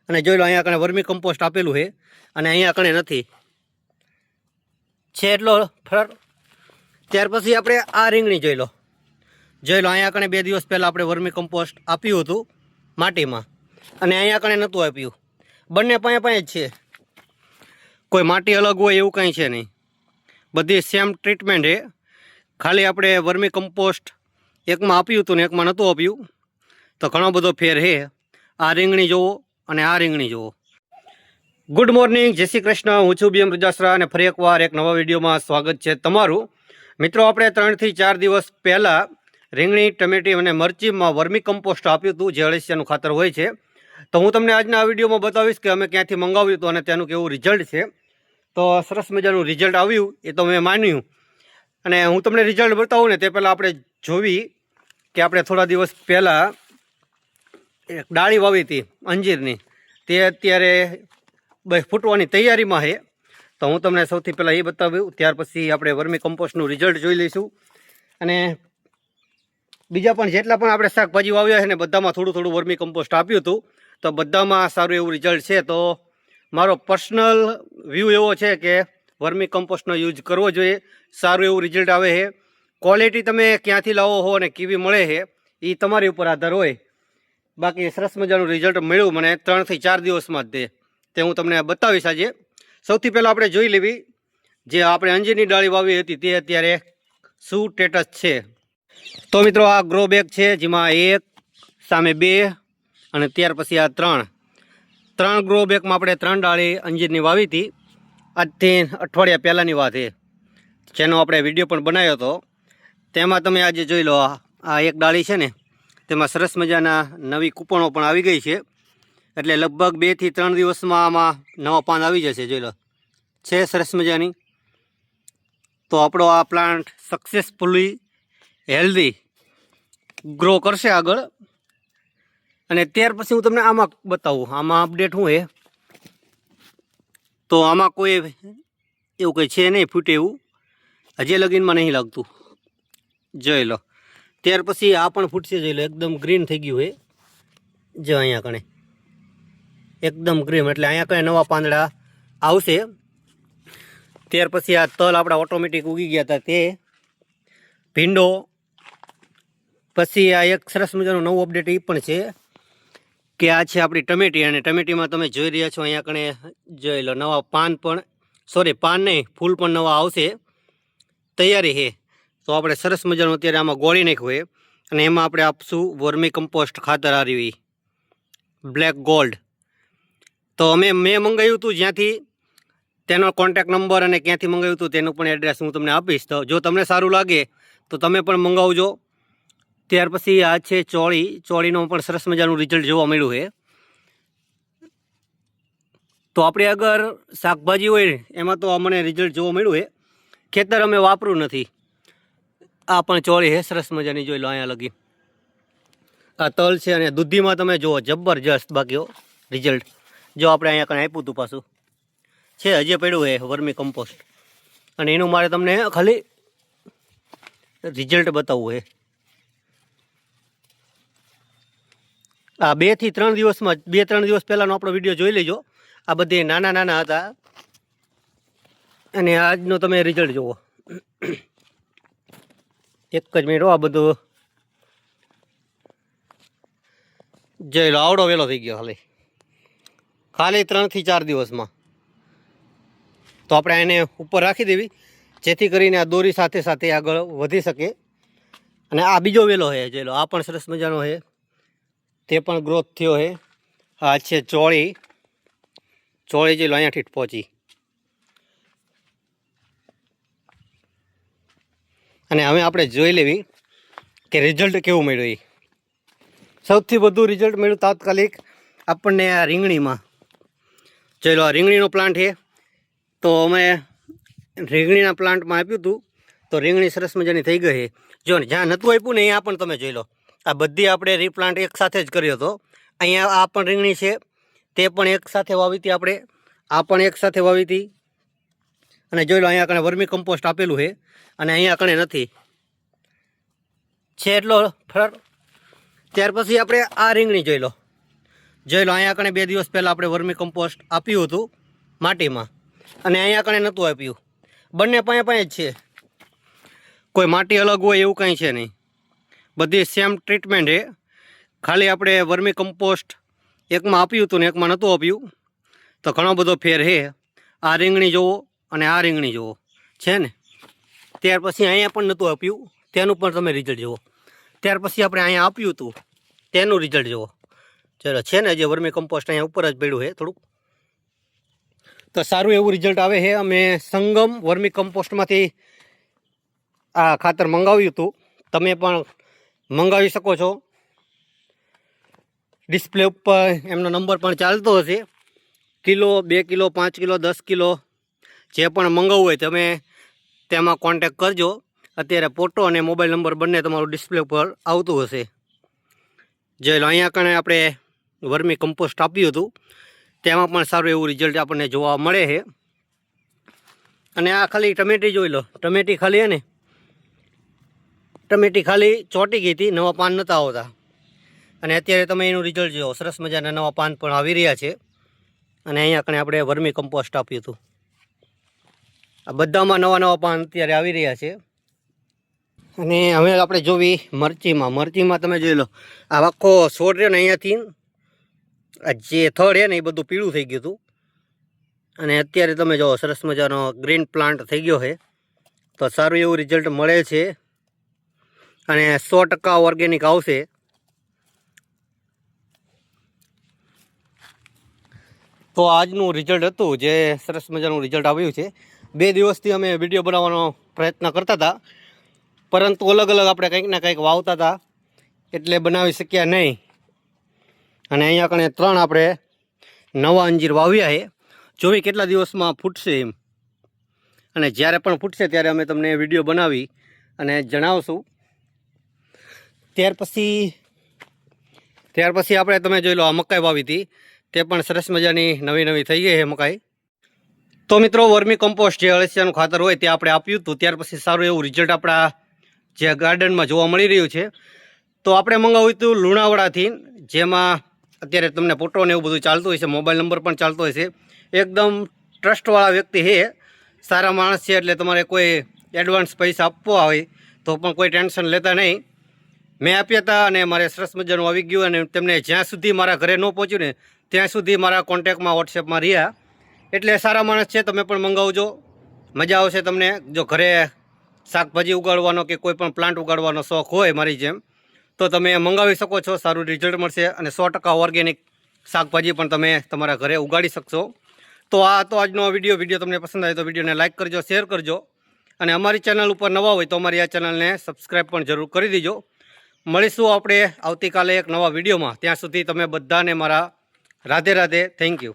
અને જોઈ લો અહીંયા કણે વર્મી કમ્પોસ્ટ આપેલું છે અને અહીંયા કણે નથી છે એટલો ફરક. ત્યાર પછી આપણે આ રીંગણી જોઈ લો અહીંયા કણે 2 દિવસ પહેલાં આપણે વર્મી કમ્પોસ્ટ આપ્યું હતું માટીમાં અને અહીંયા કણે નહોતું આપ્યું. બંને પાંચ જ છે, કોઈ માટી અલગ હોય એવું કંઈ છે નહીં, બધી સેમ ટ્રીટમેન્ટ છે. ખાલી આપણે વર્મી કમ્પોસ્ટ એકમાં આપ્યું હતું ને એકમાં નહોતું આપ્યું, તો ઘણો બધો ફેર છે. આ રીંગણી જુઓ અને આ રીંગણી જુઓ. ગુડ મોર્નિંગ, જય શ્રી કૃષ્ણ. હું છું બીએમ રજાસરા અને ફરી એકવાર એક નવા વિડીયોમાં સ્વાગત છે તમારું. મિત્રો, આપણે 3 થી 4 દિવસ પહેલાં રીંગણી, ટમેટી અને મરચીમાં વર્મી કમ્પોસ્ટ આપ્યું હતું, જે અળસિયાનું ખાતર હોય છે. તો હું તમને આજના આ વિડીયોમાં બતાવીશ કે અમે ક્યાંથી મંગાવ્યું હતું અને તેનું કેવું રિઝલ્ટ છે. તો સરસ મજાનું રિઝલ્ટ આવ્યું એ તો મેં માન્યું, અને હું તમને રિઝલ્ટ બતાવું ને તે પહેલાં આપણે જોવી કે આપણે થોડા દિવસ પહેલાં એક ડાળી વાવી હતી અંજીરની, તે અત્યારે ફૂટવાની તૈયારીમાં છે. તો હું તમને સૌથી પહેલાં એ બતાવ્યું, ત્યાર પછી આપણે વર્મી કમ્પોસ્ટનું રિઝલ્ટ જોઈ લઈશું. અને બીજા પણ જેટલા પણ આપણે શાકભાજી વાવ્યા છે ને બધામાં થોડું થોડું વર્મી કમ્પોસ્ટ આપ્યું હતું, તો બધામાં સારું એવું રિઝલ્ટ છે. તો મારો પર્સનલ વ્યૂ એવો છે કે વર્મી કમ્પોસ્ટનો યુઝ કરવો જોઈએ, સારું એવું રિઝલ્ટ આવે છે. ક્વોલિટી તમે ક્યાંથી લાવો હો અને કેવી મળે છે એ તમારી ઉપર આધાર હોય. બાકી સરસ મજાનું રિઝલ્ટ મળ્યું મને 3 થી 4 દિવસમાં જ તે હું તમને બતાવીશ આજે. સૌથી પહેલાં આપણે જોઈ લેવી જે આપણે અંજીરની ડાળી વાવી હતી તે અત્યારે શું સ્ટેટસ છે. તો મિત્રો, આ ગ્રો બેગ છે જેમાં 1 સામે 2 અને ત્યાર પછી આ 3 ગ્રો બેગમાં આપણે 3 ડાળી અંજીરની વાવી હતી. આજથી અઠવાડિયા પહેલાંની વાત છે, જેનો આપણે વિડીયો પણ બનાવ્યો હતો. તેમાં તમે આજે જોઈ લો, આ એક ડાળી છે ને તેમાં સરસ મજાના નવી કૂપણો પણ આવી ગઈ છે. એટલે લગભગ 2 થી 3 દિવસમાં આમાં નવા પાન આવી જશે. જોઈ લો, છે સરસ મજાની. તો આપણો આ પ્લાન્ટ સક્સેસફુલી હેલ્ધી ગ્રો કરશે આગળ. અને ત્યાર પછી હું તમને આમાં બતાવું, આમાં અપડેટ શું છે. તો આમાં કોઈ એવું કંઈ છે નહીં ફૂટે એવું, હજી લગીનમાં નહીં લાગતું. જોઈ લો. ત્યાર પછી આ પણ ફૂટશે. જોઈ લો, એકદમ ગ્રીન થઈ ગયું છે. જો અહીંયા કણે એકદમ ગ્રીન, એટલે અહીંયા કણે નવા પાંદડા આવશે. ત્યાર પછી આ તલ આપણા ઓટોમેટિક ઉગી ગયા હતા તે ભીંડો. પછી આ એક સરસ મજાનું નવું અપડેટ એ પણ છે કે આ છે આપણી ટમેટી, અને ટમેટીમાં તમે જોઈ રહ્યા છો અહીંયા કણે જોઈ લો નવા પાન પણ, પાન નહીં, ફૂલ પણ નવા આવશે, તૈયારી છે. તો આપણે સરસ મજાનું અત્યારે આમાં ગોળી નાખ્યું હોય, અને એમાં આપણે આપશું વર્મી કમ્પોસ્ટ ખાતર આ રહ્યું બ્લેક ગોલ્ડ. તો મેં મંગાવ્યું હતું જ્યાંથી, તેનો કોન્ટેક્ટ નંબર અને ક્યાંથી મંગાવ્યું હતું તેનું પણ એડ્રેસ હું તમને આપીશ. તો જો તમને સારું લાગે તો તમે પણ મંગાવજો. ત્યાર પછી આ છે ચોળીનું પણ સરસ મજાનું રિઝલ્ટ જોવા મળ્યું છે. તો આપણે અગર શાકભાજી હોય એમાં તો મને રિઝલ્ટ જોવા મળ્યું છે. ખેતર અમે વાપરું નથી. આ પણ ચોળી છે સરસ મજાની, જોઈ લો અહીંયા લગી. આ તલ છે અને દૂધીમાં તમે જુઓ જબરજસ્ત બાકી રિઝલ્ટ. જો આપણે અહીંયા કંઈ આપ્યું હતું પાછું છે, હજી પડ્યું છે વર્મી કમ્પોસ્ટ, અને એનું મારે તમને ખાલી રિઝલ્ટ બતાવવું છે. આ 2 થી 3 દિવસમાં, 2-3 દિવસ પહેલાંનો આપણો વિડીયો જોઈ લેજો. આ બધી નાના હતા, અને આજનો તમે રિઝલ્ટ જુઓ. એક જ મિનિટ, આ બધું જોઈ લો, આવડો વેલો થઈ ગયો ખાલી 3 થી 4 દિવસમાં. તો આપણે એને ઉપર રાખી દેવી જેથી કરીને આ દોરી સાથે સાથે આગળ વધી શકે. અને આ બીજો વેલો છે, જોઈ લો, આ પણ સરસ મજાનો છે, તે પણ ગ્રોથ થયો છે. આ છે ચોળી જોઈ લો, અહીંયાથી પહોંચી. અને હવે આપણે જોઈ લેવી કે રિઝલ્ટ કેવું મળ્યું. એ સૌથી વધુ રિઝલ્ટ મળ્યું તાત્કાલિક આપણને આ રીંગણીમાં. જોઈ લો, આ રીંગણીનો પ્લાન્ટ છે. તો અમે રીંગણીના પ્લાન્ટમાં આપ્યું હતું, તો રીંગણી સરસ મજાની થઈ ગઈ છે. જો ને, જ્યાં નહોતું આપ્યું ને અહીંયા પણ તમે જોઈ લો, આ બધી આપણે રીપ્લાન્ટ એક સાથે જ કર્યો હતો. અહીંયા આ પણ રીંગણી છે, તે પણ એક સાથે વાવી હતી આપણે, આ પણ એક સાથે વાવી હતી. અને જોઈ લો, અહીંયા કણે વર્મી કમ્પોસ્ટ આપેલું છે અને અહીંયા કણે નથી, છે એટલો ફરક. ત્યાર પછી આપણે આ રીંગણી જોઈ લો, જોઈ લો, અહીંયા કણે 2 દિવસ પહેલાં આપણે વર્મી કમ્પોસ્ટ આપ્યું હતું માટીમાં, અને અહીંયા કણે નહોતું આપ્યું. બંને પાંચ જ છે, કોઈ માટી અલગ હોય એવું કંઈ છે નહીં, બધી સેમ ટ્રીટમેન્ટ છે. ખાલી આપણે વર્મી કમ્પોસ્ટ એકમાં આપ્યું હતું ને એકમાં નહોતું આપ્યું, તો ઘણો બધો ફેર છે. આ રીંગણી જુઓ અને આ રીંગણી જુઓ છે ને. ત્યાર પછી અહીંયા પણ નહોતું આપ્યું, તેનું પણ તમે રિઝલ્ટ જુઓ. ત્યાર પછી આપણે અહીંયા આપ્યું હતું તેનું રિઝલ્ટ જુઓ. ચલો, છે ને જે વર્મી કમ્પોસ્ટ અહીંયા ઉપર જ પડ્યું છે થોડુંક, તો સારું એવું રિઝલ્ટ આવે છે. અમે સંગમ વર્મી કમ્પોસ્ટમાંથી આ ખાતર મંગાવ્યું હતું, તમે પણ મંગાવી શકો છો. ડિસ્પ્લે ઉપર એમનો નંબર પણ ચાલતો હશે. કિલો, 2 કિલો, 5 કિલો, 10 કિલો જે પણ મંગાવવું હોય તમે તેમાં કોન્ટેક કરજો. અત્યારે ફોટો અને મોબાઈલ નંબર બંને તમારું ડિસ્પ્લે ઉપર આવતું હશે. જોઈ લો, અહીંયા કણે આપણે વર્મી કમ્પોસ્ટ આપ્યું હતું, તેમાં પણ સારું એવું રિઝલ્ટ આપણને જોવા મળે છે. અને આ ખાલી ટમેટી જોઈ લો, ટમેટી ખાલી હે ને, ટમેટી ખાલી ચોંટી ગઈ હતી, નવા પાન નહોતા આવતા. અને અત્યારે તમે એનું રિઝલ્ટ જુઓ, સરસ મજાના નવા પાન પણ આવી રહ્યા છે. અને અહીંયા કણે આપણે વર્મી કમ્પોસ્ટ આપ્યું હતું, આ બધામાં નવા પાન અત્યારે આવી રહ્યા છે. અને હવે આપણે જોવી મરચીમાં તમે જોઈ લો, આ આખો છોડ રહ્યો ને અહીંયાથી જે થડ છે ને એ બધું પીળું થઈ ગયું હતું. અને અત્યારે તમે જુઓ, સરસ મજાનો ગ્રીન પ્લાન્ટ થઈ ગયો છે. તો સારું એવું રિઝલ્ટ મળે છે અને 100% ઓર્ગેનિક આવશે. તો આજનું રિઝલ્ટ હતું, જે સરસ મજાનું રિઝલ્ટ આવ્યું છે. 2 દિવસથી અમે વિડીયો બનાવવાનો પ્રયત્ન કરતા હતા, પરંતુ અલગ અલગ આપણે કંઈક ને કંઈક વાવતા હતા એટલે બનાવી શક્યા નહીં. અને અહીંયા કણે 3 આપણે નવા અંજીર વાવ્યા છે. જોવી કેટલા દિવસમાં ફૂટશે એમ, અને જ્યારે પણ ફૂટશે ત્યારે અમે તમને વિડીયો બનાવી અને જણાવશું. ત્યાર પછી આપણે તમે જોઈ લો, આ મકાઈ વાવી હતી, તે પણ સરસ મજાની નવી થઈ ગઈ છે મકાઈ. તો મિત્રો, વર્મી કમ્પોસ્ટ જે અળસિયાનું ખાતર હોય તે આપણે આપ્યું હતું, ત્યાર પછી સારું એવું રિઝલ્ટ આપણા જે ગાર્ડનમાં જોવા મળી રહ્યું છે. તો આપણે મંગાવ્યું હતું લુણાવાડાથી, જેમાં અત્યારે તમને ફોટો ને એવું બધું ચાલતું હોય છે, મોબાઈલ નંબર પણ ચાલતો હોય છે. એકદમ ટ્રસ્ટવાળા વ્યક્તિ છે, સારા માણસ છે, એટલે તમારે કોઈ એડવાન્સ પૈસા આપવા હોય તો પણ કોઈ ટેન્શન લેતા નહીં. મેં આપ્યા હતા અને મારે સરસ મજાનું આવી ગયું, અને તેમને જ્યાં સુધી મારા ઘરે ન પહોંચ્યું ને ત્યાં સુધી મારા કોન્ટેક્ટમાં વોટ્સએપમાં રહ્યા. એટલે સારા માણસ છે, તમે પણ મંગાવજો, મજા આવશે તમને. જો ઘરે શાકભાજી ઉગાડવાનો કે કોઈ પણ પ્લાન્ટ ઉગાડવાનો શોખ હોય મારી જેમ, તો તમે મંગાવી શકો છો, સારું રિઝલ્ટ મળશે. અને 100% ઓર્ગેનિક શાકભાજી પણ તમે તમારા ઘરે ઉગાડી શકશો. તો આ તો આજનો વિડીયો તમને પસંદ આવે તો વિડીયોને લાઇક કરજો, શેર કરજો. અને અમારી ચેનલ ઉપર નવા હોય તો અમારી આ ચેનલને સબસ્ક્રાઈબ પણ જરૂર કરી દેજો. મળીશું આપણે આવતીકાલે એક નવા વિડીયોમાં. ત્યાં સુધી તમે બધાને મારા રાધે રાધે. Thank you.